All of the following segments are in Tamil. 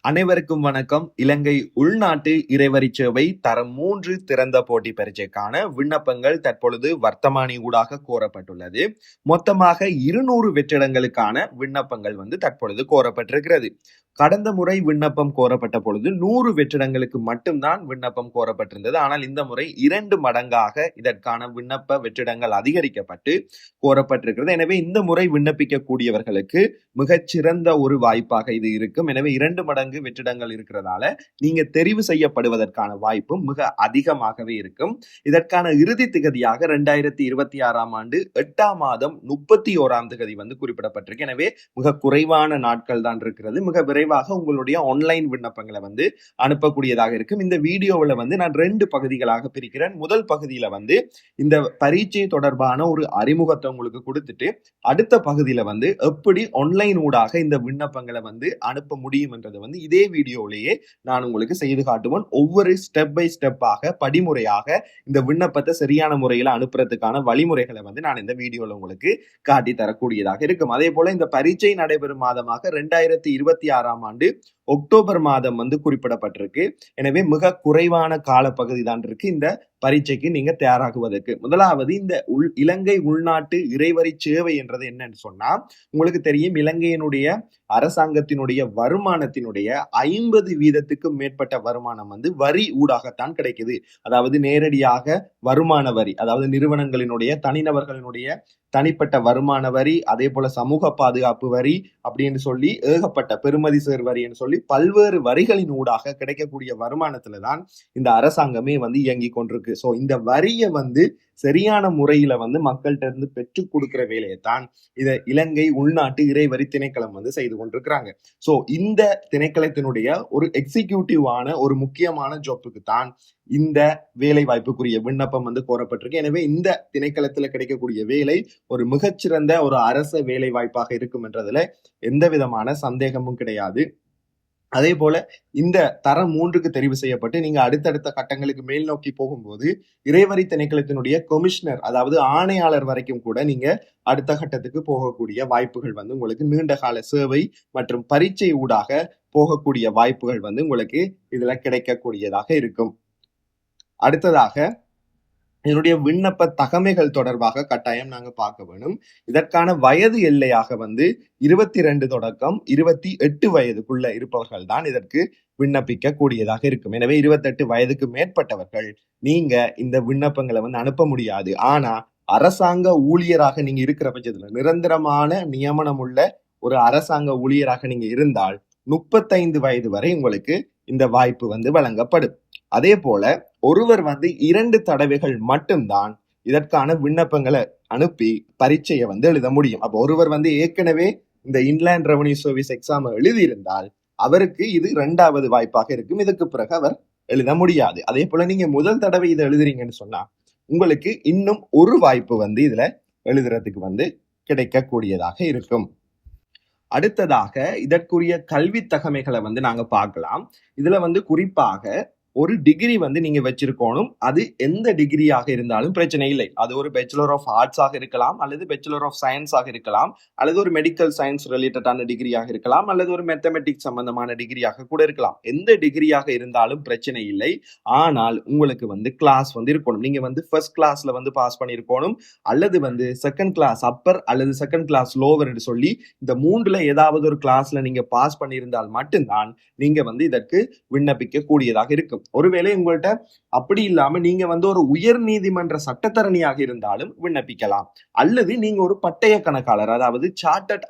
அனைவருக்கும் வணக்கம். இலங்கை உள்நாட்டு இறைவரி சேவை தரம் 3 திறந்த போட்டி பரீட்சைக்கான விண்ணப்பங்கள் தற்பொழுது வர்த்தமானி ஊடாக கோரப்பட்டுள்ளது. மொத்தமாக 200 வெற்றிடங்களுக்கான விண்ணப்பங்கள் தற்பொழுது கோரப்பட்டிருக்கிறது. கடந்த முறை விண்ணப்பம் கோரப்பட்ட பொழுது 100 வெற்றிடங்களுக்கு மட்டும்தான் விண்ணப்பம் கோரப்பட்டிருந்தது. ஆனால் இந்த முறை 2 மடங்காக இதற்கான விண்ணப்ப வெற்றிடங்கள் அதிகரிக்கப்பட்டு கோரப்பட்டிருக்கிறது. எனவே இந்த முறை விண்ணப்பிக்கக்கூடியவர்களுக்கு மிகச்சிறந்த ஒரு வாய்ப்பாக இது இருக்கும். எனவே 2 மடங்கு வெற்றிடங்கள் இருக்கிறதால நீங்க தெரிவு செய்யப்படுவதற்கான வாய்ப்பும் மிக அதிகமாகவே இருக்கும். இதற்கான இறுதி திகதியாக 2026ஆம் ஆண்டு 8ஆம் மாதம் 31ஆம் திகதி குறிப்பிடப்பட்டிருக்கு. எனவே மிக குறைவான நாட்கள் தான் இருக்கிறது. மிக விரைவாக உங்களுடைய ஆன்லைன் விண்ணப்பங்களை அனுப்பக்கூடியதாக இருக்கும். இந்த வீடியோவில் நான் 2 பகுதிகளாக பிரிக்கிறேன். முதல் பகுதியில இந்த பரீட்சை தொடர்பான ஒரு அறிமுகத்தை உங்களுக்கு கொடுத்துட்டு அடுத்த பகுதியில எப்படி ஆன்லைன் ஊடாக இந்த விண்ணப்பங்களை அனுப்ப முடியும் என்றது இதே வீடியோவிலேயே நான் உங்களுக்கு செய்து காட்டுவேன். ஒவ்வொரு ஸ்டெப் பை ஸ்டெப்பாக படிமுறையாக இந்த விண்ணப்பத்தை சரியான முறையில் அனுப்புறதுக்கான வழிமுறைகளை நான் இந்த வீடியோல உங்களுக்கு காட்டி தரக்கூடியதாக இருக்கும். அதே போல இந்த பரீட்சை நடைபெறும் மாதமாக 2026ஆம் ஆண்டு அக்டோபர் மாதம் குறிப்பிடப்பட்டிருக்கு. எனவே மிக குறைவான காலப்பகுதி தான் இருக்கு இந்த பரீட்சைக்கு நீங்க தயாராகுவதற்கு. முதலாவது இந்த இலங்கை உள்நாட்டு இறைவரி சேவை என்றது என்னன்னு சொன்னா, உங்களுக்கு தெரியும் இலங்கையினுடைய அரசாங்கத்தினுடைய வருமானத்தினுடைய 50% மேற்பட்ட வருமானம் வரி ஊடாகத்தான் கிடைக்குது. அதாவது நேரடியாக வருமான வரி, அதாவது நிறுவனங்களினுடைய தனிநபர்களினுடைய தனிப்பட்ட வருமான வரி, அதே போல சமூக பாதுகாப்பு வரி அப்படின்னு சொல்லி ஏகப்பட்ட பெறுமதி சேர் வரின்னு சொல்லி பல்வேறு வரிகளின் ஊடாக கிடைக்கக்கூடிய வருமானத்துல தான் இந்த அரசாங்கமே இயங்கி கொண்டிருக்கு. சோ இந்த வரியை சரியான முறையில மக்கள்கிட்ட இருந்து பெற்றுக் கொடுக்கிற வேலையை தான் இத இலங்கை உள்நாட்டு இறைவரி திணைக்களம் செய்து கொண்டிருக்கிறாங்க. சோ இந்த திணைக்களத்தினுடைய ஒரு எக்ஸிக்யூட்டிவான ஒரு முக்கியமான ஜாப்புக்கு தான் இந்த வேலை வாய்ப்புக்குரிய விண்ணப்பம் கோரப்பட்டிருக்கு. எனவே இந்த திணைக்களத்துல கிடைக்கக்கூடிய வேலை ஒரு மிகச்சிறந்த ஒரு அரச வேலை வாய்ப்பாக இருக்கும் என்றதுல எந்த விதமான சந்தேகமும் கிடையாது. அதே போல இந்த தரம் 3க்கு தெரிவு செய்யப்பட்டு நீங்க அடுத்தடுத்த கட்டங்களுக்கு மேல் நோக்கி போகும்போது இறைவரி திணைக்களத்தினுடைய கமிஷனர், அதாவது ஆணையாளர் வரைக்கும் கூட நீங்க அடுத்த கட்டத்துக்கு போகக்கூடிய வாய்ப்புகள் உங்களுக்கு நீண்ட கால சேவை மற்றும் பரீட்சை ஊடாக போகக்கூடிய வாய்ப்புகள் உங்களுக்கு இதுல கிடைக்கக்கூடியதாக இருக்கும். அடுத்ததாக இதனுடைய விண்ணப்ப தகமைகள் தொடர்பாக கட்டாயம் நாங்க பார்க்க வேணும். இதற்கான வயது எல்லையாக 22 தொடக்கம் 28 வயதுக்குள்ள இருப்பவர்கள் தான் இதற்கு விண்ணப்பிக்க கூடியதாக இருக்கும். எனவே 28 வயதுக்கு மேற்பட்டவர்கள் நீங்க இந்த விண்ணப்பங்களை அனுப்ப முடியாது. ஆனா அரசாங்க ஊழியராக நீங்க இருக்கிற பட்சத்துல, நிரந்தரமான நியமனம் உள்ள ஒரு அரசாங்க ஊழியராக நீங்க இருந்தால் 35 வயது வரை உங்களுக்கு இந்த வாய்ப்பு வழங்கப்படும். அதே போல ஒருவர் 2 தடவைகள் மட்டும்தான் இதற்கான விண்ணப்பங்களை அனுப்பி பரீட்சையை எழுத முடியும். அப்போ ஒருவர் ஏற்கனவே இந்த இன்லேண்ட் ரெவன்யூ சர்வீஸ் எக்ஸாம் எழுதியிருந்தால் அவருக்கு இது 2வது வாய்ப்பாக இருக்கும். இதுக்கு பிறகு அவர் எழுத முடியாது. அதே போல நீங்க முதல் தடவை இதை எழுதுறீங்கன்னு சொன்னா உங்களுக்கு இன்னும் ஒரு வாய்ப்பு இதுல எழுதுறதுக்கு கிடைக்கக்கூடியதாக இருக்கும். அடுத்ததாக இதற்குரிய கல்வி தகமைகளை நாங்க பார்க்கலாம். இதுல குறிப்பாக ஒரு டிகிரி நீங்க வச்சிருக்கணும். அது எந்த டிகிரியாக இருந்தாலும் பிரச்சனை இல்லை. அது ஒரு பேச்சுலர் ஆஃப் ஆர்ட்ஸ் ஆக இருக்கலாம், அல்லது பேச்சுலர் ஆஃப் சயின்ஸ் ஆக இருக்கலாம், அல்லது ஒரு மெடிக்கல் சயின்ஸ் ரிலேட்டடான டிகிரியாக இருக்கலாம், அல்லது ஒரு மேத்தமெட்டிக்ஸ் சம்பந்தமான டிகிரியாக கூட இருக்கலாம். எந்த டிகிரியாக இருந்தாலும் பிரச்சனை இல்லை. ஆனால் உங்களுக்கு கிளாஸ் இருக்கணும். நீங்க ஃபர்ஸ்ட் கிளாஸ்ல பாஸ் பண்ணிருக்கணும், அல்லது செகண்ட் கிளாஸ் அப்பர் அல்லது செகண்ட் கிளாஸ் லோவர் என்று சொல்லி இந்த 3ல ஏதாவது ஒரு கிளாஸ்ல நீங்க பாஸ் பண்ணியிருந்தால் மட்டும்தான் நீங்க இதற்கு விண்ணப்பிக்க கூடியதாக இருக்கும். ஒருவேளை உங்கள்கிட்ட அப்படி இல்லாம நீங்க ஒரு உயர் நீதிமன்ற சட்டத்தரணியாக இருந்தாலும் விண்ணப்பிக்கலாம், அல்லது நீங்க ஒரு பட்டய கணக்காளர், அதாவது சார்ட்டர்ட்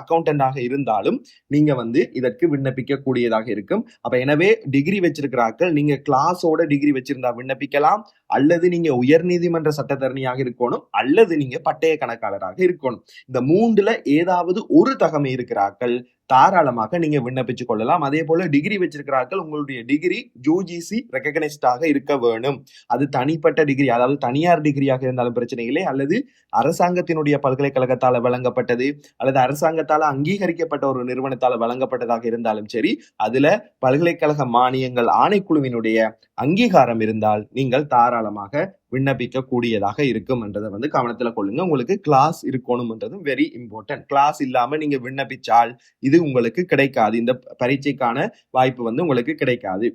அக்கௌண்டன்டாக இருந்தாலும் நீங்க இதற்கு விண்ணப்பிக்க கூடியதாக இருக்கும். அப்ப எனவே டிகிரி வச்சிருக்கிறார்கள், நீங்க கிளாஸோட டிகிரி வச்சிருந்தா விண்ணப்பிக்கலாம், அல்லது நீங்க உயர் நீதிமன்ற சட்டத்தரணியாக இருக்கணும், அல்லது நீங்க பட்டய கணக்காளராக இருக்கணும். இந்த 3ல ஏதாவது ஒரு தகமை இருக்கிறார்கள் தாராளமாக நீங்க விண்ணப்பிச்சு கொள்ளலாம். அதே போல டிகிரி வச்சிருக்கிறார்கள், உங்களுடைய டிகிரி யூஜிசி ரெகக்னைஸ்டாக இருக்க வேணும். அது தனிப்பட்ட டிகிரி, அதாவது தனியார் டிகிரியாக இருந்தாலும் பிரச்சனை இல்லை, அல்லது அரசாங்கத்தினுடைய பல்கலைக்கழகத்தால வழங்கப்பட்டது அல்லது அரசாங்கத்தால அங்கீகரிக்கப்பட்ட ஒரு நிறுவனத்தால வழங்கப்பட்டதாக இருந்தாலும் சரி, அதுல பல்கலைக்கழக மானியங்கள் ஆணைக்குழுவினுடைய அங்கீகாரம் இருந்தால் நீங்கள் தாராளமாக விண்ணப்பிக்க கூடியதாக இருக்கும் என்றதை வந்து கவனத்துல கொள்ளுங்க. உங்களுக்கு கிளாஸ் இருக்கணும்ன்றதும் வெரி இம்பார்ட்டன்ட். கிளாஸ் இல்லாம நீங்க விண்ணப்பிச்சால் இது உங்களுக்கு கிடைக்காது. இந்த பரீட்சைக்கான வாய்ப்பு வந்து உங்களுக்கு கிடைக்காது.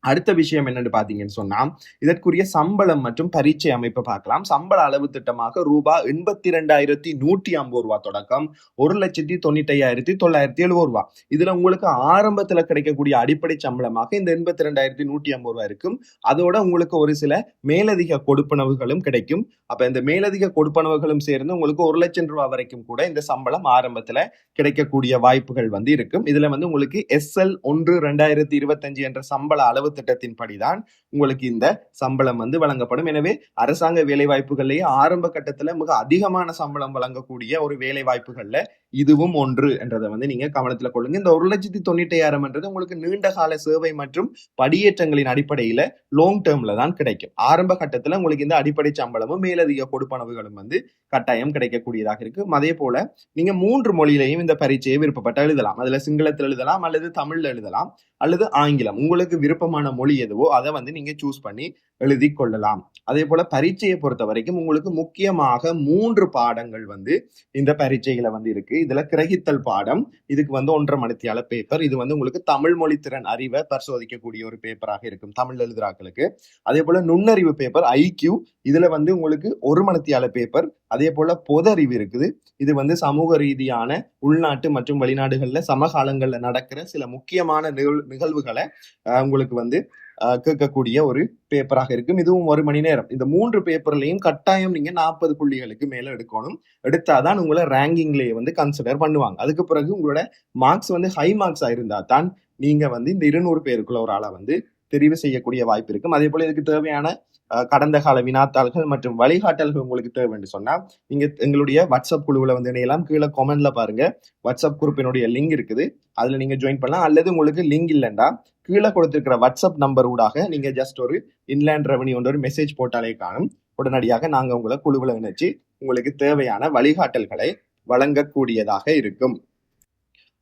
அடுத்த விஷயம் என்னன்னு பாத்தீங்கன்னு சொன்னா, இதற்குரிய சம்பளம் மற்றும் பரீட்சை அமைப்பை பார்க்கலாம். சம்பள அளவு திட்டமாக ரூபாய் 82,150 தொடக்கம் 1,95,970 இதுல உங்களுக்கு ஆரம்பத்துல கிடைக்கக்கூடிய அடிப்படை சம்பளமாக இந்த 82,150 இருக்கும். அதோட உங்களுக்கு ஒரு சில மேலதிக கொடுப்பனவுகளும் கிடைக்கும். அப்ப இந்த மேலதிக கொடுப்பனவுகளும் சேர்ந்து உங்களுக்கு 1,00,000 ரூபாய் வரைக்கும் கூட இந்த சம்பளம் ஆரம்பத்துல கிடைக்கக்கூடிய வாய்ப்புகள் வந்து இருக்கும். இதுல வந்து உங்களுக்கு SL 1/2025 என்ற சம்பள அளவு திட்டத்தின்படிதான் உங்களுக்கு இந்த சம்பளம் வந்து வழங்கப்படும். எனவே அரசாங்க வேலை வாய்ப்புகளிலேயே ஆரம்ப கட்டத்துல மிக அதிகமான சம்பளம் வழங்கக்கூடிய ஒரு வேலை வாய்ப்புகள்ல இதுவும் ஒன்று என்றதை வந்து நீங்க கவனத்துல கொள்ளுங்க. இந்த 1,95,000 உங்களுக்கு நீண்ட கால சேவை மற்றும் படியேற்றங்களின் அடிப்படையில லாங் டேர்ம்ல தான் கிடைக்கும். ஆரம்ப கட்டத்துல உங்களுக்கு இந்த அடிப்படை சம்பளமும் மேலதிக கொடுப்பனவுகளும் வந்து கட்டாயம் கிடைக்கக்கூடியதாக இருக்கு. அதே போல நீங்க 3 மொழியிலையும் இந்த பரீட்சையை விருப்பப்பட்ட எழுதலாம். அதுல சிங்களத்தில் எழுதலாம், அல்லது தமிழ்ல எழுதலாம், அல்லது ஆங்கிலம். உங்களுக்கு விருப்பமான மொழி எதுவோ அதை வந்து நீங்க சூஸ் பண்ணி எழுதி கொள்ளலாம். அதே போல பரீட்சையை பொறுத்த வரைக்கும் உங்களுக்கு முக்கியமாக 3 பாடங்கள் வந்து இந்த பரீட்சைகளை வந்து இருக்கு. இதுல கிரகித்தல் பாடம், இதுக்கு வந்து 1.5 மணித்தியால பேப்பர். இது வந்து உங்களுக்கு தமிழ் மொழி திறன் அறிவை பரிசோதிக்கக்கூடிய ஒரு பேப்பராக இருக்கும் தமிழ் எழுதுறாக்களுக்கு. அதே போல நுண்ணறிவு பேப்பர் IQ, இதுல வந்து உங்களுக்கு 1 மணித்தியால பேப்பர். அதே போல பொது அறிவு இருக்குது. இது வந்து சமூக ரீதியான உள்நாட்டு மற்றும் வெளிநாடுகள்ல சமகாலங்கள்ல நடக்கிற சில முக்கியமான நிகழ்வுகளை உங்களுக்கு வந்து கேட்கக்கூடிய ஒரு பேப்பராக இருக்கும். இதுவும் 1 மணி நேரம். இந்த 3 பேப்பர்லையும் கட்டாயம் நீங்க 40 புள்ளிகளுக்கு மேல எடுக்கணும். எடுத்தாதான் உங்களை ரேங்கிங்லேயே வந்து கன்சிடர் பண்ணுவாங்க. அதுக்கு பிறகு உங்களோட மார்க்ஸ் வந்து ஹை மார்க்ஸா இருந்தா தான் நீங்க வந்து இந்த 200 பேருக்குள்ள ஒரு ஆளை வந்து தெரிவு செய்யக்கூடிய வாய்ப்பு இருக்கும். அதே போல இதுக்கு தேவையான கடந்த கால வினாத்தாள்கள் மற்றும் வழிகாட்டல்கள் உங்களுக்கு தேவை என்று சொன்னா நீங்க எங்களுடைய வாட்ஸ்அப் குழுவில் வந்து இணையலாம். கீழே கமெண்ட்ல பாருங்க, வாட்ஸ்அப் குரூப்பினுடைய லிங்க் இருக்குது, அதுல நீங்க ஜாயின் பண்ணலாம். அல்லது உங்களுக்கு லிங்க் இல்லைன்னா கீழே கொடுத்திருக்கிற வாட்ஸ்அப் நம்பர் ஊடாக நீங்க ஜஸ்ட் ஒரு இன்லேண்ட் ரெவன்யூ ஒரு மெசேஜ் போட்டாலே காணும். உடனடியாக நாங்க உங்களை குழுவில் இணைச்சு உங்களுக்கு தேவையான வழிகாட்டல்களை வழங்கக்கூடியதாக இருக்கும்.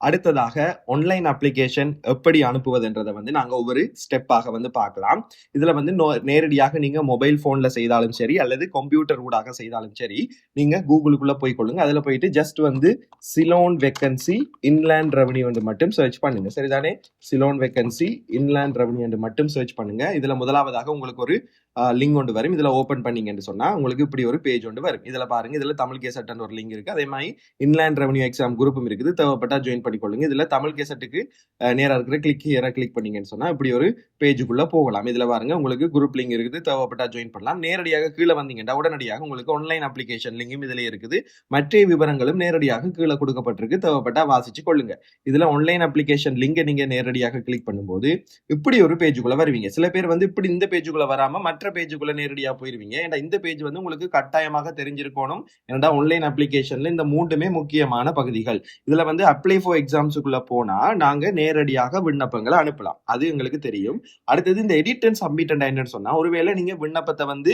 அடுத்ததாக ஆன்லைன் அப்ளிகேஷன் எப்படி அனுப்புவதுன்றதை வந்து நாங்க ஒவ்வொரு ஸ்டெப்பாக வந்து பார்க்கலாம். இதுல வந்து நேரடியாக நீங்க மொபைல் போன்ல செய்தாலும் சரி, அல்லது கம்ப்யூட்டர் ஊடாக செய்தாலும் சரி, நீங்க கூகுளுக்குள்ள போய் கொள்ளுங்க. அதுல போயிட்டு ஜஸ்ட் வந்து சிலோன் வேக்கன்சி இன்லேண்ட் ரெவன்யூ என்று மட்டும் சர்ச் பண்ணுங்க. சரிதானே? சிலோன் வேக்கன்சி இன்லேண்ட் ரெவன்யூ என்று மட்டும் சர்ச் பண்ணுங்க. இதுல முதலாவதாக உங்களுக்கு ஒரு லிங்க் ஒன்று வரும். இதுல ஓபன் பண்ணீங்கன்னு சொன்னா உங்களுக்கு இப்படி ஒரு பேஜ் ஒன்று வரும். இதுல பாருங்க, இதுல தமிழ் கேசட் ஒரு லிங்க் இருக்கு. அதே மாதிரி இன்லேண்ட் ரெவன்யூ எக்ஸாம் குரூப்பும் இருக்குது. தேவைப்பட்டா ஜாயின் பண்ணிக்கொள்ளுங்க. இதுல தமிழ் கேசட்டுக்கு நேரா இருக்கிற கிளிக் பண்ணீங்கன்னு சொன்னா இப்படி ஒரு பேஜுக்குள்ள போகலாம். இதுல பாருங்க உங்களுக்கு குரூப் லிங்க் இருக்குது. தேவைப்பட்டா ஜாயின் பண்ணலாம். நேரடியாக கீழே வந்தீங்கன்னா உடனடியாக உங்களுக்கு ஆன்லைன் அப்ளிகேஷன் லிங்கும் இதுல இருக்குது. மற்ற விவரங்களும் நேரடியாக கீழே கொடுக்கப்பட்டிருக்கு. தேவைப்பட்டா வாசிச்சு கொள்ளுங்க. இதுல ஆன்லைன் அப்ளிகேஷன் லிங்கை நீங்க நேரடியாக கிளிக் பண்ணும்போது இப்படி ஒரு பேஜுக்குள்ள வருவீங்க. சில பேர் வந்து இப்படி இந்த பேஜுக்குள்ள வராம மற்ற பேஜுக்குள்ள நேரடியா போயிருவீங்க. ஏன்னா இந்த பேஜ் வந்து உங்களுக்கு கட்டாயமாக தெரிஞ்சிருக்கணும். ஏன்னா ஆன்லைன் அப்ளிகேஷன்ல இந்த 3மே முக்கியமான பகுதிகள். இதுல வந்து அப்ளை ஃபார் எக்ஸாம்ஸுக்குள்ள போனா நாங்க நேரடியாக விண்ணப்பங்களை அனுப்பலாம். அது எங்களுக்கு தெரியும். அடுத்தது இந்த எடிட் அண்ட் சப்மிட் என்னன்னு சொன்னா, ஒருவேளை நீங்க விண்ணப்பத்தை வந்து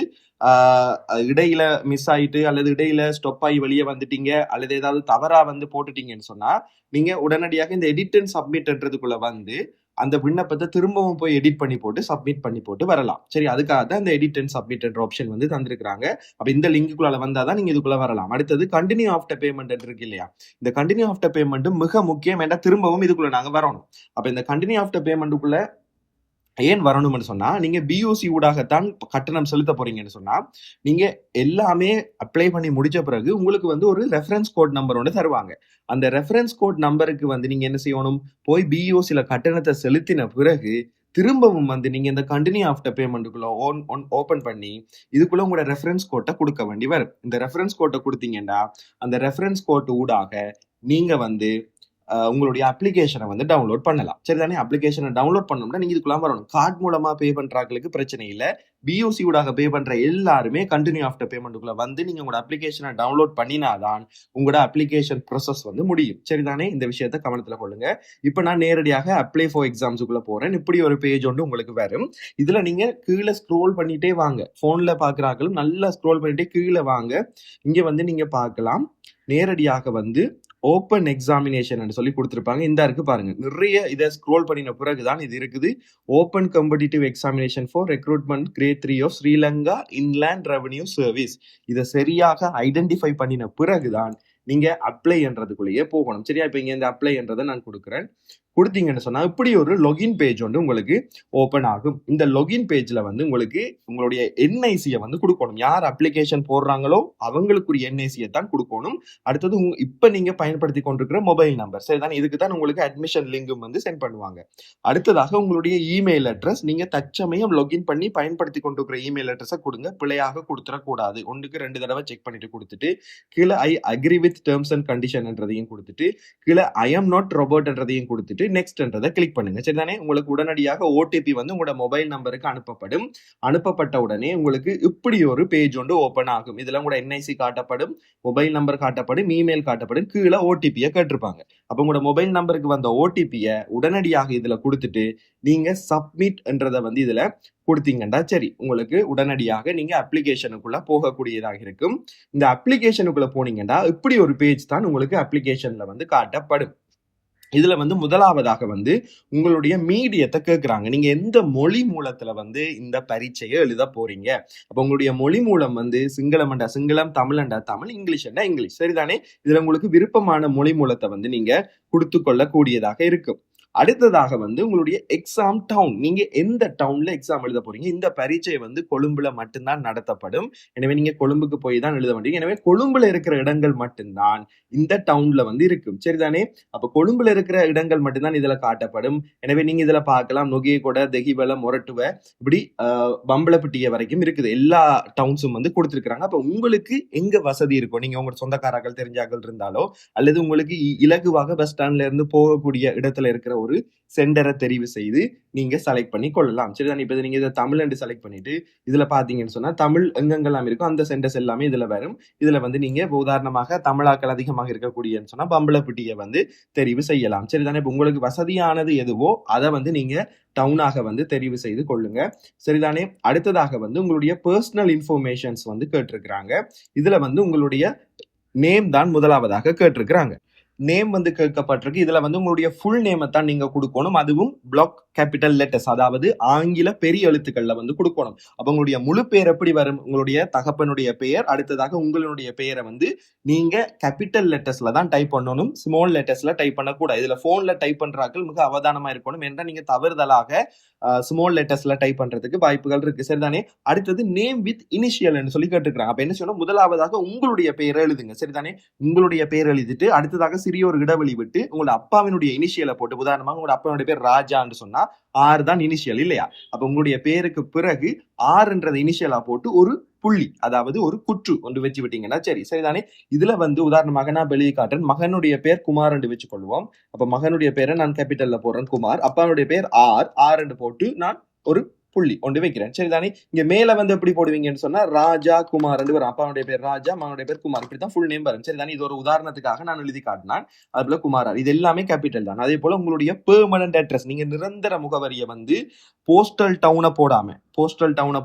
இடையில மிஸ் ஆயிட்டு அல்லது இடையில ஸ்டாப் ஆகி வெளியே வந்துட்டீங்க அல்லது ஏதாவது தவறா வந்து போட்டுட்டீங்கன்னு சொன்னா நீங்க உடனடியாக இந்த எடிட் அண்ட் சப்மிட்ன்றதுக்குள்ள வந்து அந்த விண்ணப்பத்தை திரும்பவும் போய் எடிட் பண்ணி போட்டு சப்மிட் பண்ணி போட்டு வரலாம். சரி, அதுக்காக தான் இந்த எடிட் அண்ட் சப்மிட் என்ற ஆப்ஷன் வந்து தந்திருக்காங்க. அப்ப இந்த லிங்குக்குள்ள வந்தாதான் நீங்க இதுக்குள்ள வரலாம். அடுத்தது கண்டினியூ ஆஃப்டர் பேமெண்ட் இருக்கு இல்லையா? இந்த கண்டினியூ ஆஃப்டர் பேமெண்ட் மிக முக்கியம். ஏன்னா திரும்பவும் இதுக்குள்ள நாங்க வரணும். அப்ப இந்த கண்டினியூ ஆஃப்டர் பேமெண்ட்டுக்குள்ள ஏன் வரணும்னு சொன்னா, நீங்க பியூசி ஊடாகத்தான் கட்டணம் செலுத்த போறீங்கன்னு சொன்னா நீங்க எல்லாமே அப்ளை பண்ணி முடிச்ச பிறகு உங்களுக்கு வந்து ஒரு ரெஃபரன்ஸ் கோட் நம்பர் ஒன்று தருவாங்க. அந்த ரெஃபரன்ஸ் கோட் நம்பருக்கு வந்து நீங்க என்ன செய்யணும், போய் பியூசில கட்டணத்தை செலுத்தின பிறகு திரும்பவும் வந்து நீங்க இந்த கண்டினியூ ஆஃப்டர் பேமெண்ட்டுக்குள்ள ஓபன் பண்ணி இதுக்குள்ள உங்களோட ரெஃபரன்ஸ் கோட்டை கொடுக்க வேண்டி வரும். இந்த ரெஃபரன்ஸ் கோட்டை கொடுத்தீங்கன்னா அந்த ரெஃபரன்ஸ் கோட் ஊடாக நீங்க வந்து உங்களுடைய அப்ளிகேஷனை வந்து டவுன்லோட் பண்ணலாம். சரிதானே? அப்ளிகேஷனை டவுன்லோட் பண்ணோம்னா நீங்க இதுக்குள்ள வரணும். கார்டு மூலமா பே பண்றாங்களுக்கு பிரச்சனை இல்லை. பியூசி ஊடாக பே பண்ற எல்லாருமே கண்டினியூ ஆஃப்டர் பேமெண்ட்டுக்குள்ள வந்து நீங்க உங்களோட அப்ளிகேஷனை டவுன்லோட் பண்ணினாதான் உங்களோட அப்ளிகேஷன் ப்ராசஸ் வந்து முடியும். சரிதானே? இந்த விஷயத்த கவனத்துல கொள்ளுங்க. இப்ப நான் நேரடியாக அப்ளை ஃபார் எக்ஸாம்ஸுக்குள்ள போறேன். இப்படி ஒரு பேஜ் ஒன்று உங்களுக்கு வரும். இதுல நீங்க கீழே ஸ்க்ரோல் பண்ணிட்டே வாங்க. போன்ல பாக்குறாங்களும் நல்லா ஸ்க்ரோல் பண்ணிட்டே கீழே வாங்க. இங்க வந்து நீங்க பார்க்கலாம், நேரடியாக வந்து ஓப்பன் எக்ஸாமினேஷன் சொல்லி கொடுத்துருப்பாங்க. இந்த இருக்கு பாருங்க. நிறைய இதை ஸ்க்ரோல் பண்ணின பிறகுதான் இது இருக்குது. Open competitive examination for recruitment grade 3 of Sri Lanka inland revenue service. இதை சரியாக ஐடென்டிஃபை பண்ணின பிறகுதான் நீங்க அப்ளை என்றதுக்குள்ளேயே போகணும். சரியா? இப்ப இங்க இந்த அப்ளை என்றதை நான் கொடுக்குறேன். கொடுத்தீங்கன்னு சொன்னா இப்படி ஒரு லொகின் பேஜ் வந்து உங்களுக்கு ஓபன் ஆகும். இந்த லொகின் பேஜ்ல வந்து உங்களுக்கு உங்களுடைய என்ஐசியை வந்து கொடுக்கணும். யார் அப்ளிகேஷன் போடுறாங்களோ அவங்களுக்குரிய என்ஐசியை தான் கொடுக்கணும். அடுத்தது இப்ப நீங்க பயன்படுத்தி கொண்டிருக்கிற மொபைல் நம்பர் சரிதான். இதுக்கு தான் உங்களுக்கு அட்மிஷன் லிங்கும் வந்து சென்ட் பண்ணுவாங்க. அடுத்ததாக உங்களுடைய இமெயில் அட்ரஸ், நீங்க தற்சமயம் லொகின் பண்ணி பயன்படுத்தி கொண்டிருக்கிற இமெயில் அட்ரஸை கொடுங்க. பிழையாக கொடுத்துடக்கூடாது. 1க்கு 2 தடவை செக் பண்ணிட்டு கொடுத்துட்டு கீழே I agree with terms and condition என்றதையும் கொடுத்துட்டு கீழே ஐ எம் நாட் ரோபோட் என்றதையும் கொடுத்துட்டு நெக்ஸ்ட்ன்றதை கிளிக் பண்ணுங்க. சரிதானே? உங்களுக்கு உடனடியாக ஓடிபி வந்து உங்களோட மொபைல் நம்பருக்கு அனுப்பப்படும். அனுப்பப்பட்ட உடனே உங்களுக்கு இப்படி ஒரு பேஜ் ஒன்று ஓபன் ஆகும். இதுல உங்களோட என்ஐசி காட்டப்படும், மொபைல் நம்பர் காட்டப்படும், இமெயில் காட்டப்படும், கீழே ஓடிபியை கேட்டிருப்பாங்க. அப்ப உங்களோட மொபைல் நம்பருக்கு வந்த ஓடிபியை உடனடியாக இதுல கொடுத்துட்டு நீங்க சப்மிட் என்றதை வந்து இதுல கொடுத்தீங்கன்னா சரி, உங்களுக்கு உடனடியாக நீங்க அப்ளிகேஷனுக்குள்ள போகக்கூடியதாக இருக்கும். இந்த அப்ளிகேஷனுக்குள்ள போனீங்கன்னா இப்படி ஒரு பேஜ் தான் உங்களுக்கு அப்ளிகேஷன்ல வந்து காட்டப்படும். இதுல வந்து முதலாவதாக வந்து உங்களுடைய மீடியத்தை கேட்கிறாங்க. நீங்க எந்த மொழி மூலத்துல வந்து இந்த பரீட்சையை எழுத போறீங்க. அப்ப உங்களுடைய மொழி மூலம் வந்து சிங்களம்டா சிங்களம், தமிழண்டா தமிழ், இங்கிலீஷ்டா இங்கிலீஷ். சரிதானே? இதுல உங்களுக்கு விருப்பமான மொழி மூலத்தை வந்து நீங்க கொடுத்து கொள்ளக்கூடியதாக இருக்கும். அடுத்ததாக வந்து உங்களுடைய எக்ஸாம் டவுன், நீங்க எந்த டவுன்ல எக்ஸாம் எழுத போறீங்க. இந்த பரீட்சை வந்து கொழும்புல மட்டும்தான் நடத்தப்படும். எனவே நீங்க கொழும்புக்கு போய் தான் எழுத வேண்டிய. எனவே கொழும்புல இருக்கிற இடங்கள் மட்டும்தான் இந்த டவுன்ல வந்து இருக்கும். சரிதானே? அப்ப கொழும்புல இருக்கிற இடங்கள் மட்டும்தான் இதுல காட்டப்படும். எனவே நீங்க இதுல பார்க்கலாம் நொகியகொட, தெஹிவல, மொரட்டுவ, இப்படி பம்பளப்பட்டிய வரைக்கும் இருக்குது. எல்லா டவுன்ஸும் வந்து கொடுத்திருக்காங்க. அப்ப உங்களுக்கு எங்க வசதி இருக்கும், நீங்க உங்க சொந்தக்காரர்கள் தெரிஞ்சாக்கள் இருந்தாலோ அல்லது உங்களுக்கு இலகுவாக பஸ் ஸ்டாண்ட்ல இருந்து போகக்கூடிய இடத்துல இருக்கிற ஒரு சென்டரை தெரிவு செய்து நீங்க செலக்ட் பண்ணி கொள்ளலாம். சரிதான்? இப்ப நீங்க இதை தமிழ் என்று செலக்ட் பண்ணிட்டு இதுல பாத்தீங்கன்னு சொன்னா தமிழ் எங்கெங்கெல்லாம் இருக்கும் அந்த சென்டர்ஸ் எல்லாமே இதுல வரும். இதுல வந்து நீங்க உதாரணமாக தமிழாக்கள் அதிகமாக இருக்கக்கூடியன்னு சொன்னா பம்பளப்பட்டியை வந்து தெரிவு செய்யலாம். சரிதானே? இப்ப உங்களுக்கு வசதியானது எதுவோ அதை வந்து நீங்க டவுனாக வந்து தெரிவு செய்து கொள்ளுங்க. சரிதானே? அடுத்ததாக வந்து உங்களுடைய பர்சனல் இன்ஃபர்மேஷன்ஸ் வந்து கேட்டிருக்கிறாங்க. இதுல வந்து உங்களுடைய நேம் தான் முதலாவதாக கேட்டிருக்கிறாங்க. நேம் வந்து கேட்கப்பட்டிருக்கு. இதுல வந்து உங்களுடைய ஃபுல் நேமை தான் நீங்க கொடுக்கணும். அதுவும் பிளாக் கேபிட்டல் லெட்டர்ஸ், அதாவது ஆங்கில பெரிய எழுத்துக்கள்ல வந்து கொடுக்கணும். அப்ப உங்களுடைய முழு பேர் எப்படி வரும்? உங்களுடைய தகப்பனுடைய பெயர், அடுத்ததாக உங்களுடைய பெயரை வந்து நீங்க கேபிட்டல் லெட்டர்ஸ்ல தான் டைப் பண்ணணும். ஸ்மால் லெட்டர்ஸ்ல டைப் பண்ணக்கூடாது. இதுல போன்ல டைப் பண்றாக்கள் மிக அவதானமா இருக்கணும். என்றால் நீங்க தவறுதலாக ஸ்மால் லெட்டர்ஸ்ல டைப் பண்றதுக்கு வாய்ப்புகள் இருக்கு. சரிதானே? அடுத்தது நேம் வித் இனிஷியல் சொல்லி கேட்டுக்கிறாங்க. அப்ப என்ன சொல்லணும்? முதலாவதாக உங்களுடைய பெயரை எழுதுங்க. சரிதானே? உங்களுடைய பெயர் எழுதிட்டு அடுத்ததாக சிறிய ஒரு இடைவெளி விட்டு உங்களோட அப்பாவினுடைய இனிஷியலை போட்டு, உதாரணமாக உங்களோட அப்பாவுடைய பேர் ராஜான்னு சொன்னா ஆர் தான் இனிஷியல் இல்லையா? அப்ப உங்களுடைய பேருக்கு பிறகு ஆர்ன்றத இனிஷியலா போட்டு ஒரு புள்ளி, அதாவது ஒரு குற்று ஒன்று வச்சு விட்டீங்கன்னா சரி. சரிதானே? இதுல வந்து உதாரணமாக நான் வெளியே காட்டுறேன். மகனுடைய பேர் குமார் என்று வச்சு கொள்வோம். அப்ப மகனுடைய பேரை நான் கேபிட்டல்ல போடுறேன் குமார். அப்பாவுடைய பேர் ஆர் என்று போட்டு நான் ஒரு புள்ளி ஒன்று வைக்கிறேன். சரிதானே? இங்க மேல வந்து எப்படி போடுவீங்கன்னு சொன்னா ராஜா குமார் வரும். அப்பாவுடைய பேர் ராஜா, மகனுடைய பேர் குமார், இப்படித்தான் ஃபுல் நேம் வரும். சரிதானே? இது ஒரு உதாரணத்துக்காக நான் எழுதி காட்டினான். அதுபோல குமாரார், இது எல்லாமே கேபிட்டல் தான். அதே போல உங்களுடைய பெர்மனன்ட் அட்ரஸ், நீங்க நிரந்தர முகவரியை வந்து போஸ்டல் டவுனை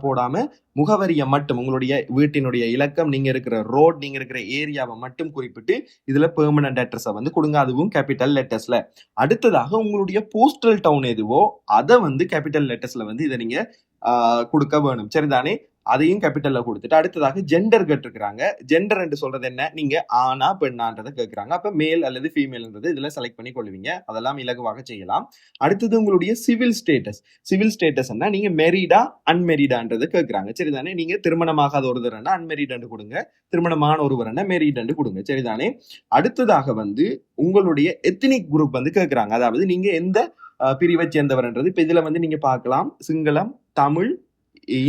போடாம முகவரியை மட்டும், உங்களுடைய வீட்டினுடைய இலக்கம், நீங்க இருக்கிற ரோட், நீங்க இருக்கிற ஏரியாவை மட்டும் குறிப்பிட்டு இதுல பெர்மனன்ட் அட்ரஸை வந்து கொடுங்க. அதுவும் கேபிட்டல் லெட்டர்ஸ்ல. அடுத்ததாக உங்களுடைய போஸ்டல் டவுன் எதுவோ அதை வந்து கேபிட்டல் லெட்டர்ஸ்ல வந்து இதை நீங்க கொடுக்க வேணும். சரிதானே? அதையும் கேபிட்டல்ல கொடுத்துட்டு அடுத்ததாக ஜெண்டர் கேட்டிருக்கிறாங்க. ஜெண்டர் என்று சொல்றது என்ன? நீங்க ஆனா பெண்ணான்றதை கேட்கிறாங்க. அப்ப மேல் அல்லது ஃபீமேல்ன்றது இதுல செலக்ட் பண்ணி கொள்வீங்க. அதெல்லாம் இலகுவாக செய்யலாம். அடுத்தது உங்களுடைய சிவில் ஸ்டேட்டஸ் என்ன? நீங்க மெரிடா அன்மெரிடான்றது கேட்கிறாங்க. சரிதானே? நீங்க திருமணமாகாத ஒருவர் அன்மெரிட் கொடுங்க, திருமணமான ஒருவர் மெரிட் கொடுங்க. சரிதானே? அடுத்ததாக வந்து உங்களுடைய எத்னிக் குரூப் வந்து கேட்கிறாங்க. அதாவது நீங்க எந்த பிரிவை சேர்ந்தவர்ன்றது. இப்ப இதுல வந்து நீங்க பார்க்கலாம் சிங்களம், தமிழ்,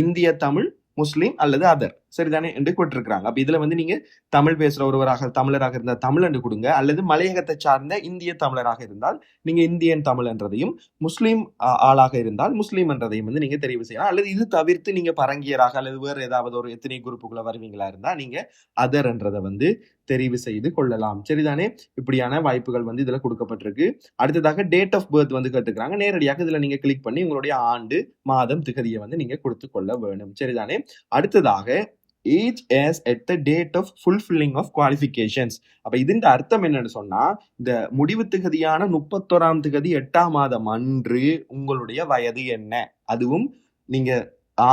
இந்திய தமிழ், முஸ்லீம் அல்லது அதர். சரிதானே என்று கொடுத்திருக்கிறாங்க. அப்ப இதுல வந்து நீங்க தமிழ் பேசுற ஒருவராக தமிழராக இருந்தால் தமிழ் என்று கொடுங்க, அல்லது மலையகத்தை சார்ந்த இந்திய தமிழராக இருந்தால் நீங்க இந்தியன் தமிழ் என்றதையும், முஸ்லீம் ஆளாக இருந்தால் முஸ்லீம் என்றதையும் வந்து நீங்க தெரிவு செய்யலாம். அல்லது இது தவிர்த்து நீங்க பரங்கியராக அல்லது வேறு ஏதாவது ஒரு எத்தனை குரூப்புக்குள்ள வருவீங்களா இருந்தா நீங்க அதர் என்றதை வந்து தெரிவு செய்து கொள்ளலாம். சரிதானே? இப்படியான வாய்ப்புகள் வந்து இதுல கொடுக்கப்பட்டிருக்கு. அடுத்ததாக டேட் ஆஃப் பர்த் வந்து கேட்டுக்கிறாங்க. நேரடியாக இதுல நீங்க கிளிக் பண்ணி உங்களுடைய ஆண்டு, மாதம், திகதியை வந்து நீங்க கொடுத்து கொள்ள வேணும். சரிதானே? அடுத்ததாக age as at the date of fulfilling of qualifications. அப்ப ഇതിന്റെ அர்த்தம் என்னன்னு சொன்னா, இந்த முடிவு திகதியான 31ஆம் திகதி 8ஆம் மாதம் அன்று உங்களுடைய வயது என்ன, அதுவும் நீங்க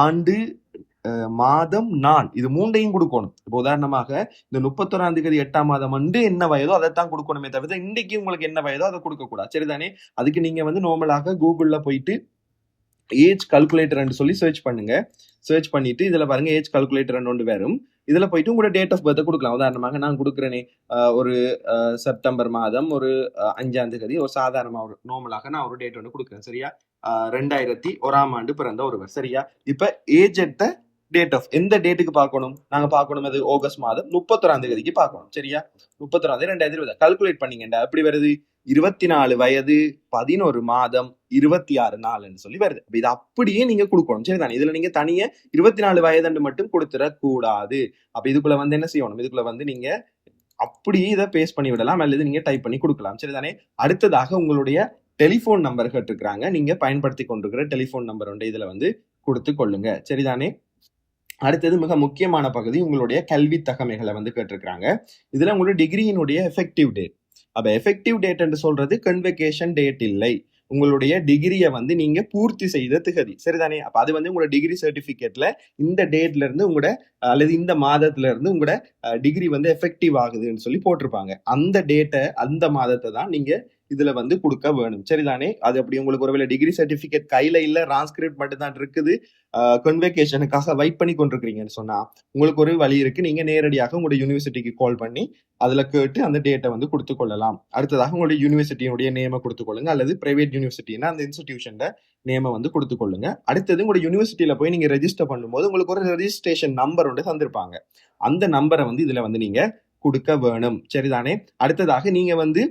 ஆண்டு, மாதம், நாள் இது மூன்றையும் கொடுக்கணும். இப்போ உதாரணமாக இந்த 31ஆம் திகதி 8ஆம் மாதம் அன்று என்ன வயதோ அதைத்தான் கொடுக்கணுமே தவிர இன்னைக்கு உங்களுக்கு என்ன வயதோ அதை கொடுக்க கூடாது. சரிதானே? அதுக்கு நீங்க வந்து நார்மலாக கூகுள்ல போயிட்டு ஏஜ் கால்குலேட்டர் சொல்லி சர்ச் பண்ணுங்க. சர்ச் பண்ணிட்டு இதுல பாருங்க ஏஜ் கால்குலேட்டர் ஒன்று வரும். இதுல போயிட்டு உங்களோட டேட் ஆஃப் பர்த் கொடுக்கலாம். உதாரணமாக நான் கொடுக்குறேனே ஒரு செப்டம்பர் மாதம் ஒரு 5ஆம் தேதி ஒரு சாதாரணமா ஒரு நார்மலாக நான் ஒரு டேட் ஒன்று கொடுக்குறேன். சரியா? 2001ஆம் ஆண்டு பிறந்த ஒருவர். சரியா? இப்ப age at the date of எந்த டேட்டுக்கு பார்க்கணும்? நாங்க பார்க்கணும் அது ஆகஸ்ட் மாதம் 31ஆம் தேதிக்கு பார்க்கணும். சரியா? 31ஆம் தேதி 2020 கால்குலேட் பண்ணீங்கடா எப்படி வருது? 24 வயது 11 மாதம் 26 நாள்னு சொல்லி வருது. இது அப்படியே நீங்க கொடுக்கணும். சரிதானே? இதுல நீங்க தனியா 24 வயது மட்டும் கொடுத்துடக்கூடாது. அப்ப இதுக்குள்ள வந்து என்ன செய்யணும்? இதுக்குள்ள வந்து நீங்க அப்படியே இதை பேஸ்ட் பண்ணி விடலாம் அல்லது நீங்க டைப் பண்ணி கொடுக்கலாம். சரிதானே? அடுத்ததாக உங்களுடைய டெலிபோன் நம்பர் கேட்டிருக்கிறாங்க. நீங்க பயன்படுத்தி கொண்டிருக்கிற டெலிபோன் நம்பர் ஒன்று இதுல வந்து கொடுத்து கொள்ளுங்க. சரிதானே? அடுத்தது மிக முக்கியமான பகுதி உங்களுடைய கல்வி தகமைகளை வந்து கேட்டிருக்கிறாங்க. இதுல உங்களுடைய டிகிரியினுடைய எஃபெக்டிவ் டேட். அப்ப எஃபெக்டிவ் டேட் என்று சொல்றது கன்வெகேஷன் டேட் இல்லை, உங்களுடைய டிகிரியை வந்து நீங்க பூர்த்தி செய்த திகதி. சரிதானே? அப்ப அது வந்து உங்களோட டிகிரி சர்டிபிகேட்ல இந்த டேட்ல இருந்து உங்களோட அல்லது இந்த மாதத்துல இருந்து உங்களோட டிகிரி வந்து எஃபெக்டிவ் ஆகுதுன்னு சொல்லி போட்டிருப்பாங்க. அந்த டேட்டை அந்த மாதத்தை தான் நீங்க இதுல வந்து கொடுக்க வேணும். சரிதானே? அது அப்படி உங்களுக்கு ஒருவேளை டிகிரி சர்டிபிகேட் கையில இல்ல, டிரான்ஸ்கிரிப்ட் மட்டும் தான் இருக்குது, கன்வெகேஷனுக்காக வெயிட் பண்ணி கொண்டிருக்கிறீங்கன்னு சொன்னா உங்களுக்கு ஒரு வழி இருக்கு. நீங்க நேரடியாக உங்களுடைய யூனிவர்சிட்டிக்கு கால் பண்ணி அதுல கேட்டு அந்த டேட்டை வந்து கொடுத்து கொள்ளலாம். அடுத்ததாக உங்களுடைய யூனிவர்சிட்டியினுடைய நேமை கொடுத்துக் கொள்ளுங்க, அல்லது பிரைவேட் யூனிவர்சிட்டினா அந்த இன்ஸ்டிடியூஷன் நேமை வந்து கொடுத்துக் கொள்ளுங்க. அடுத்தது உங்களுடைய யூனிவர்சிட்டியில போய் நீங்க ரெஜிஸ்டர் பண்ணும்போது உங்களுக்கு ஒரு ரெஜிஸ்ட்ரேஷன் நம்பர் ஒன்று தந்திருப்பாங்க. அந்த நம்பரை வந்து இதுல வந்து நீங்க கொடுக்க வேணும். சரிதானே? அடுத்ததாக நீங்க வந்து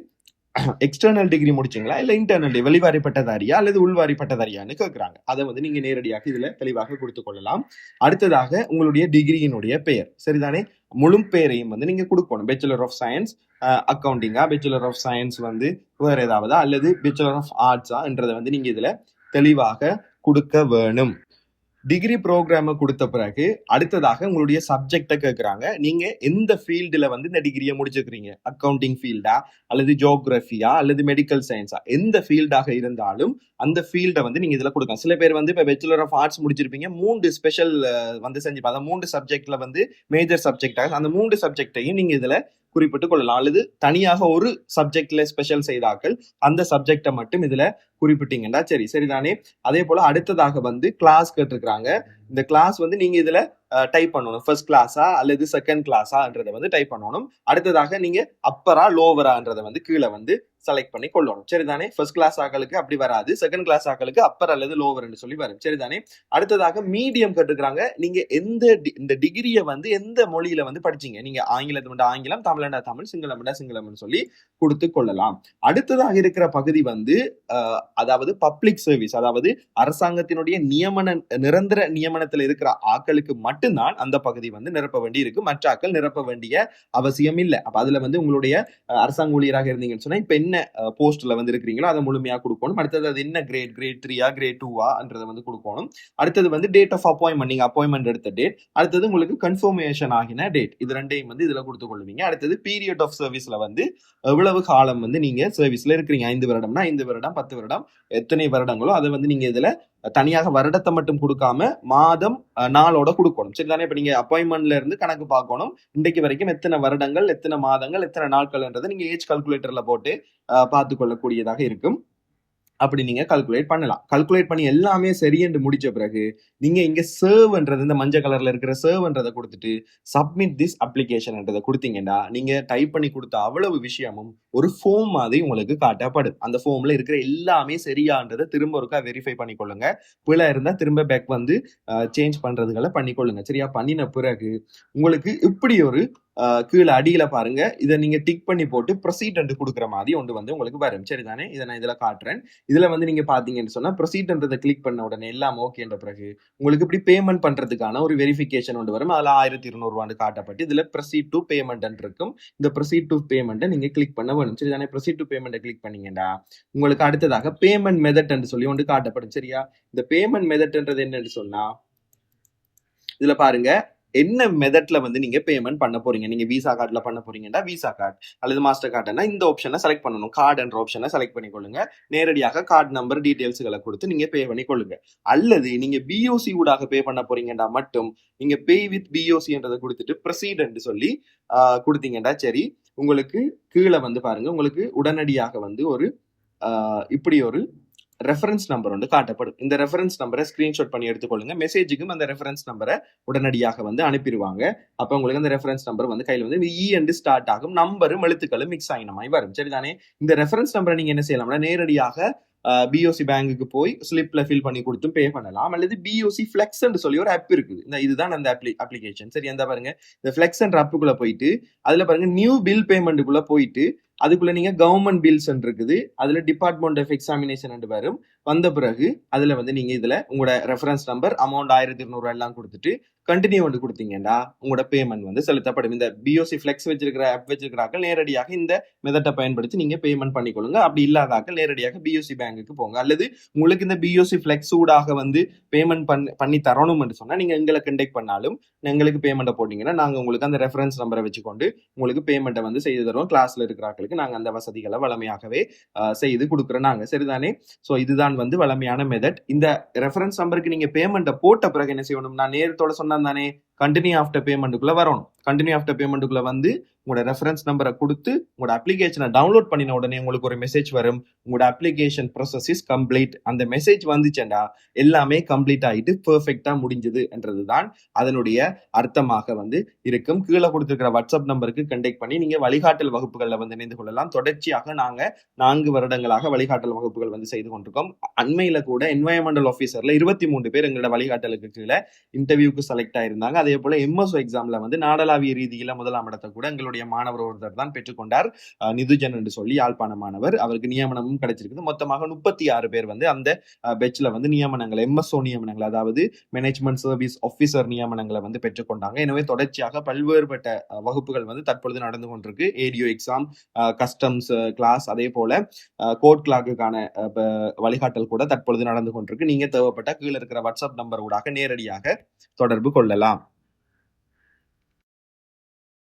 எக்ஸ்டர்னல் டிகிரி முடிச்சீங்களா இல்ல இன்டர்னல் வெளிவாரி பட்டதாரியா அல்லது உள்வாரி பட்டதாரியான்னு கேட்கறாங்க. அதை வந்து நீங்க நேரடியாக இதுல தெளிவாக கொடுத்துக் கொள்ளலாம். அடுத்ததாக உங்களுடைய டிகிரியினுடைய பெயர். சரிதானே? முழு பெயரையும் வந்து நீங்க கொடுக்கணும். பேச்சுலர் ஆஃப் சயின்ஸ் அக்கௌண்டிங்கா, பேச்சுலர் ஆஃப் சயின்ஸ் வந்து வேற ஏதாவது அல்லது பேச்சுலர் ஆஃப் ஆர்ட்ஸா என்றதை வந்து நீங்க இதுல தெளிவாக கொடுக்க வேணும். டிகிரி ப்ரோக்ராம கொடுத்த பிறகு அடுத்ததாக உங்களுடைய சப்ஜெக்டை கேட்கறாங்க. நீங்க எந்த ஃபீல்டுல வந்து இந்த டிகிரியை முடிச்சிருக்கிறீங்க? அக்கௌண்டிங் ஃபீல்டா அல்லது ஜியோகிராஃபியா அல்லது மெடிக்கல் சயின்ஸா? எந்த ஃபீல்டாக இருந்தாலும் அந்த ஃபீல்டை வந்து நீங்க இதுல கொடுக்கலாம். சில பேர் வந்து இப்ப பேச்சுலர் ஆஃப் ஆர்ட்ஸ் முடிச்சிருப்பீங்க, 3 ஸ்பெஷல் வந்து செஞ்சுப்பாங்க. 3 சப்ஜெக்ட்ல வந்து மேஜர் சப்ஜெக்டாக அந்த 3 சப்ஜெக்டையும் நீங்க இதுல குறிப்பிட்டுக் கொள்ளலாம். அல்லது தனியாக ஒரு சப்ஜெக்ட்ல ஸ்பெஷல் செய்தாக்கள் அந்த சப்ஜெக்டை மட்டும் இதுல குறிப்பிட்டீங்கன்னா சரி. சரிதானே? அதே போல அடுத்ததாக வந்து கிளாஸ் கேட்டிருக்கிறாங்க. இந்த கிளாஸ் வந்து நீங்க இதுல டைப் பண்ணணும். ஃபர்ஸ்ட் கிளாஸா அல்லது செகண்ட் கிளாஸான்றதை வந்து டைப் பண்ணணும். அடுத்ததாக நீங்க அப்பரா லோவரான்றதை வந்து கீழே வந்து செலக்ட் பண்ணி கொள்ளணும். சரிதானே? ஃபர்ஸ்ட் கிளாஸ் ஆக்களுக்கு அப்படி வராது, செகண்ட் கிளாஸ் ஆக்களுக்கு அப்பர் அல்லது லோவர் சொல்லி வரும். சரிதானே? அடுத்ததாக மீடியம் கேட்டுக்கிறாங்க. நீங்க இந்த டிகிரியை வந்து எந்த மொழியில வந்து படிச்சீங்க? நீங்க ஆங்கிலத்தை ஆங்கிலம், தமிழண்டா தமிழ், சிங்களம்டா சிங்களம்னு சொல்லி கொடுத்து கொள்ளலாம். அடுத்ததாக இருக்கிற பகுதி வந்து அதாவது பப்ளிக் சர்வீஸ், அதாவது அரசாங்கத்தினுடைய நிரந்தர நியமனத்தில் இருக்கிற ஆக்களுக்கு மட்டும்தான் அந்த பகுதி வந்து நிரப்ப வேண்டி இருக்கு. மற்ற ஆக்கள் நிரப்ப வேண்டிய அவசியம் இல்லை. அப்ப அதுல வந்து உங்களுடைய அரசாங்க ஊழியராக இருந்தீங்கன்னு சொன்னா இப்ப என்ன போஸ்ட்ல வந்து இருக்கிறீங்களோ அதை முழுமையா கொடுக்கணும். அடுத்தது அது என்ன கிரேட் 3ஆ கிரேட் 2ஆன்றதை வந்து கொடுக்கணும். அடுத்தது வந்து டேட் ஆஃப் அப்பாயின்மெண்ட், நீங்க அப்பாயின்மெண்ட் எடுத்த டேட். அடுத்தது உங்களுக்கு கன்ஃபர்மேஷன் ஆகின டேட். இது ரெண்டையும் வந்து இதுல கொடுத்து கொள்வீங்க. அடுத்தது பீரியட் ஆஃப் சர்வீஸ்ல வந்து எவ்வளவு காலம் வந்து நீங்க சர்வீஸ்ல இருக்கிறீங்க. 5 வருடம்னா 5 வருடம், 10 வருடம், எத்தனை வருடங்களோ அதை வந்து நீங்க இதுல தனியாக வருடத்தை மட்டும் கொடுக்காம மாதம் நாளோட கொடுக்கணும். சரிதானே? இப்ப நீங்க அப்பாயின்மெண்ட்ல இருந்து கணக்கு பார்க்கணும். இன்றைக்கு வரைக்கும் எத்தனை வருடங்கள், எத்தனை மாதங்கள், எத்தனை நாட்கள்ன்றதை நீங்க ஏஜ் கால்குலேட்டர்ல போட்டு பார்த்து கொள்ளக்கூடியதாக இருக்கும். அப்படி நீங்க கால்குலேட் பண்ணலாம். கால்குலேட் பண்ணி எல்லாமே சரி என்று முடிச்ச பிறகு நீங்க இங்க சர்வ்ன்றது இந்த மஞ்சள் கலர்ல இருக்கிற சர்வ்ன்றதை கொடுத்துட்டு சப்மிட் திஸ் அப்ளிகேஷன்ன்றதை கொடுத்தீங்கன்னா நீங்க டைப் பண்ணி கொடுத்த அவ்வளவு விஷயமும் ஒரு ஃபார்ம் மாதிரி உங்களுக்கு காட்டப்படும். அந்த ஃபார்ம்ல இருக்கிற எல்லாமே சரியான்றதை திரும்ப ஒருக்கா வெரிஃபை பண்ணிக்கொள்ளுங்க. பிழை இருந்தா திரும்ப பேக் வந்து சேஞ்ச் பண்றதுகளை பண்ணிக்கொள்ளுங்க. சரியா? பண்ணின பிறகு உங்களுக்கு இப்படி ஒரு கீழே அடியில பாருங்க, இதை நீங்க டிக் பண்ணி போட்டு ப்ரொசீட் என்று கொடுக்குற மாதிரி ஒன்று வந்து உங்களுக்கு வரும். சரிதானே? இதை நான் இதுல காட்டுறேன். இதுல வந்து நீங்க பாத்தீங்கன்னு சொன்னா ப்ரொசீட்ன்றதை கிளிக் பண்ண உடனே எல்லாம் ஓகேன்ற பிறகு உங்களுக்கு இப்படி பேமெண்ட் பண்றதுக்கான ஒரு வெரிஃபிகேஷன் ஒன்று வரும். அதுல 1200 காட்டப்பட்டு இதுல ப்ரொசீட் டு பேமெண்ட் இருக்கும். இந்த ப்ரொசீட் டு பேமெண்ட்டை நீங்க கிளிக் பண்ண வேணும். சரிதானே? ப்ரொசீட் டு பேமெண்ட்டை கிளிக் பண்ணீங்கன்னா உங்களுக்கு அடுத்ததாக பேமெண்ட் மெத்தட் சொல்லி ஒன்று காட்டப்படும். சரியா? இந்த பேமெண்ட் மெத்தட்ன்றது என்னன்னு சொன்னா இதுல பாருங்க, என்ன மெத்தட்ல வந்து நீங்க பேமெண்ட் பண்ண போறீங்க. நீங்க விசா கார்டுல பண்ண போறீங்கன்னா விசா கார்டு அல்லது மாஸ்டர் கார்டுனா இந்த ஆப்ஷனை செலக்ட் பண்ணணும். கார்டு என்ற ஆப்ஷனை செலக்ட் பண்ணிக்கொள்ளுங்க. நேரடியாக கார்டு நம்பர் டீடைல்ஸ்களை கொடுத்து நீங்க பே பண்ணிக்கொள்ளுங்க. அல்லது நீங்க பிஓசி ஊடாக பே பண்ண போறீங்கன்னா மட்டும் நீங்க பே வித் பிஓசின்றதை கொடுத்துட்டு ப்ரொசீட் சொல்லி கொடுத்தீங்கன்னா சரி, உங்களுக்கு கீழே வந்து பாருங்க, உங்களுக்கு உடனடியாக வந்து ஒரு இப்படி ஒரு ரெஃபரன்ஸ் நம்பர் வந்து காட்டப்படும். இந்த ரெஃபரன்ஸ் நம்பரை ஸ்கிரீன்ஷாட் பண்ணி எடுத்துக்கொள்ளுங்க. மெசேஜுக்கும் அந்த ரெஃபரன்ஸ் நம்பரை உடனடியாக வந்து அனுப்பிடுவாங்க. அப்ப உங்களுக்கு அந்த ரெஃபரன்ஸ் நம்பர் வந்து கையில் வந்து இ ஸ்டார்ட் ஆகும். நம்பரும் எழுத்துக்களும் மிக்ஸ் ஆகினமாய் வரும். சரிதானே? இந்த ரெஃபரன்ஸ் நம்பரை நீங்க என்ன செய்யலாம்னா நேரடியாக பிஓசி பேங்குக்கு போய் ஸ்லிப்ல ஃபில் பண்ணி கொடுத்தும் பே பண்ணலாம். அல்லது பிஓசி ஃபிளெக்ஸ் சொல்லி ஒரு ஆப் இருக்குது. இதுதான் அந்த அப்ளிகேஷன். சரி, அந்த பாருங்க, இந்த ஃபிளெக்ஸ் என்ற ஆப்புக்குள்ள போயிட்டு அதுல பாருங்க நியூ பில் பேமெண்ட்டுக்குள்ள போயிட்டு அதுக்குள்ள நீங்க கவர்மெண்ட் பில்ஸ் இருக்குது, அதுல டிபார்ட்மெண்ட் ஆஃப் எக்ஸாமினேஷன் வரும். வந்த பிறகு அதுல வந்து நீங்க இதுல உங்களோட ரெஃபரன்ஸ் நம்பர் அமௌண்ட் 1200 எல்லாம் கொடுத்துட்டு கண்டினியூ வந்து கொடுத்தீங்கன்னா உங்களோட பேமெண்ட் வந்து செலுத்தப்படும். இந்த பிஓசி ஃபிளெக்ஸ் வச்சிருக்கிற ஆப் வச்சிருக்கிறார்கள் நேரடியாக இந்த மெத்தட்டை பயன்படுத்தி நீங்க பேமெண்ட் பண்ணிக்கொள்ளுங்க. அப்படி இல்லாதாக்கள் நேரடியாக பிஓசி பேங்குக்கு போங்க. அல்லது உங்களுக்கு இந்த பிஓசி ஃபிளெக்ஸ் ஊடாக வந்து பேமெண்ட் பண்ணி தரணும் என்று சொன்னா நீங்க எங்களை கண்டெக்ட் பண்ணாலும் எங்களுக்கு பேமெண்ட்டை போட்டீங்கன்னா நாங்க உங்களுக்கு அந்த ரெஃபரன்ஸ் நம்பரை வச்சுக்கொண்டு உங்களுக்கு பேமெண்ட்டை வந்து செய்து தருவோம். கிளாஸ்ல இருக்கிறார்களுக்கு நாங்க அந்த வசதிகளை வளமையாகவே செய்து கொடுக்குறோம் நாங்க. சரிதானே? சோ இதுதான் வந்து வளமையான மெத்தட். இந்த ரெஃபரன்ஸ் நம்பருக்கு நீங்க பேமெண்ட்டை போட்ட பிறகு என்ன செய்யணும், நான் நேரத்தோட சொன்னா தானே கண்டினியூ ஆஃப்டர் பேமெண்ட்டுக்குள்ள வரணும். கண்டினியூ ஆஃப்டர் பேமெண்ட்டுக்குள்ள வந்து உங்களோட ரெஃபரன்ஸ் நம்பரை கொடுத்து உங்களோட அப்ளிகேஷனை டவுன்லோட் பண்ணின உடனே உங்களுக்கு ஒரு மெசேஜ் வரும், உங்களோட அப்ளிகேஷன் ப்ராசஸ் இஸ் கம்ப்ளீட். அந்த மெசேஜ் வந்துச்சேண்டா எல்லாமே கம்ப்ளீட் ஆகிட்டு பெர்ஃபெக்டா முடிஞ்சது என்றதுதான் அதனுடைய அர்த்தமாக வந்து இருக்கும். கீழே கொடுத்துருக்கிற வாட்ஸ்அப் நம்பருக்கு கண்டெக்ட் பண்ணி நீங்க வழிகாட்டல் வகுப்புகளில் வந்து இணைந்து கொள்ளலாம். தொடர்ச்சியாக நாங்க 4 வருடங்களாக வழிகாட்டல் வகுப்புகள் வந்து செய்து கொண்டிருக்கோம். அண்மையில கூட என்வாயன்மெண்டல் ஆஃபீஸர்ல 23 பேர் எங்களோட வழிகாட்டலுக்கு கீழே இன்டர்வியூக்கு செலக்ட் ஆயிருந்தாங்க. அதே போல எம்எஸ்ஓ எக்ஸாம்ல வந்து நாடளாவிய ரீதியில முதலாம் இடத்தை கூட எங்களுடைய மாணவர் ஒருத்தர் தான் பெற்றுக்கொண்டார். நிதுஜன் என்று சொல்லி யாழ்ப்பாண மாணவர். அவருக்கு நியமனமும் கிடைச்சிருக்குது. மொத்தமாக 36 பேர் வந்து அந்த பெட்ச்ல வந்து நியமனங்கள், எம்எஸ்ஓ நியமனங்கள், அதாவது மேனேஜ்மெண்ட் சர்வீஸ் ஆபீசர் நியமனங்களை வந்து பெற்றுக்கொண்டாங்க. எனவே தொடர்ச்சியாக பல்வேறுபட்ட வகுப்புகள் வந்து தற்பொழுது நடந்து கொண்டிருக்கு. ஏடிஓ எக்ஸாம், கஸ்டம்ஸ் கிளாஸ், அதே போல கோட் கிளாக்குக்கான வழிகாட்டல் கூட தற்பொழுது நடந்து கொண்டிருக்கு. நீங்க தேவைப்பட்ட கீழே இருக்கிற வாட்ஸ்அப் நம்பர் ஊடாக நேரடியாக தொடர்பு கொள்ளலாம்.